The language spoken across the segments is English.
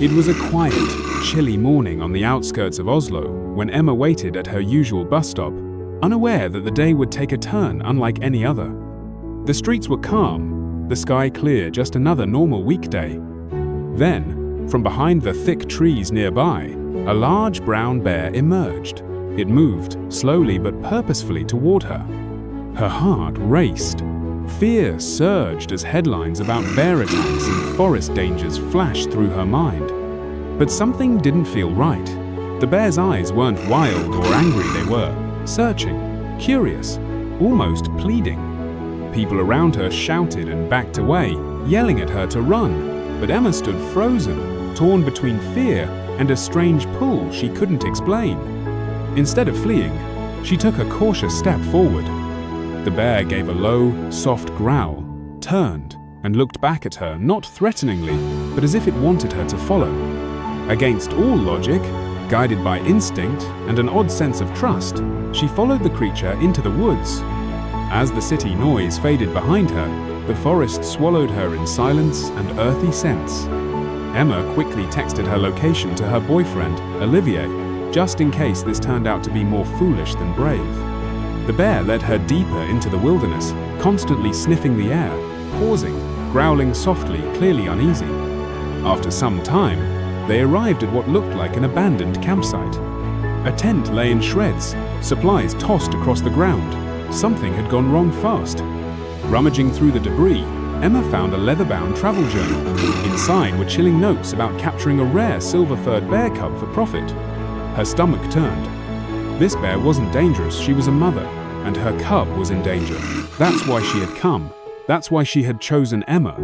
It was a quiet, chilly morning on the outskirts of Oslo when Emma waited at her usual bus stop, unaware that the day would take a turn unlike any other. The streets were calm, the sky clear, just another normal weekday. Then, from behind the thick trees nearby, a large brown bear emerged. It moved, slowly but purposefully, toward her. Her heart raced. Fear surged as headlines about bear attacks and forest dangers flashed through her mind. But something didn't feel right. The bear's eyes weren't wild or angry, they were searching, curious, almost pleading. People around her shouted and backed away, yelling at her to run, but Emma stood frozen, torn between fear and a strange pull she couldn't explain. Instead of fleeing, she took a cautious step forward. The bear gave a low, soft growl, turned, and looked back at her, not threateningly, but as if it wanted her to follow. Against all logic, guided by instinct and an odd sense of trust, she followed the creature into the woods. As the city noise faded behind her, the forest swallowed her in silence and earthy scents. Emma quickly texted her location to her boyfriend, Olivier, just in case this turned out to be more foolish than brave. The bear led her deeper into the wilderness, constantly sniffing the air, pausing, growling softly, clearly uneasy. After some time, they arrived at what looked like an abandoned campsite. A tent lay in shreds, supplies tossed across the ground. Something had gone wrong fast. Rummaging through the debris, Emma found a leather-bound travel journal. Inside were chilling notes about capturing a rare silver-furred bear cub for profit. Her stomach turned. This bear wasn't dangerous, she was a mother, and her cub was in danger. That's why she had come. That's why she had chosen Emma.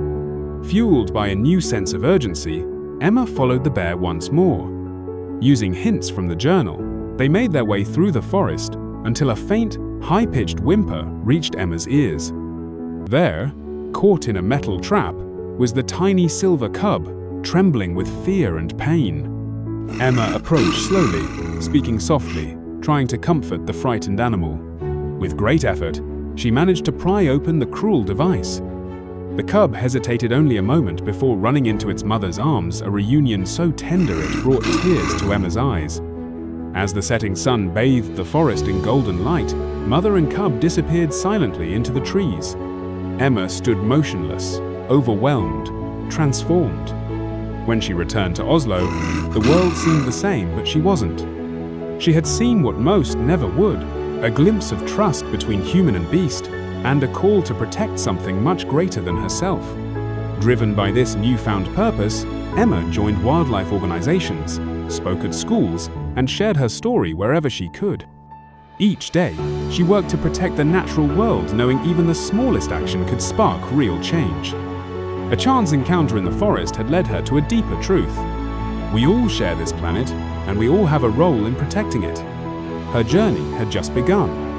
Fueled by a new sense of urgency, Emma followed the bear once more. Using hints from the journal, they made their way through the forest until a faint, high-pitched whimper reached Emma's ears. There, caught in a metal trap, was the tiny silver cub, trembling with fear and pain. Emma approached slowly, speaking softly, trying to comfort the frightened animal. With great effort, she managed to pry open the cruel device. The cub hesitated only a moment before running into its mother's arms, a reunion so tender it brought tears to Emma's eyes. As the setting sun bathed the forest in golden light, mother and cub disappeared silently into the trees. Emma stood motionless, overwhelmed, transformed. When she returned to Oslo, the world seemed the same, but she wasn't. She had seen what most never would, a glimpse of trust between human and beast, and a call to protect something much greater than herself. Driven by this newfound purpose, Emma joined wildlife organizations, spoke at schools, and shared her story wherever she could. Each day, she worked to protect the natural world, knowing even the smallest action could spark real change. A chance encounter in the forest had led her to a deeper truth. We all share this planet, and we all have a role in protecting it. Her journey had just begun.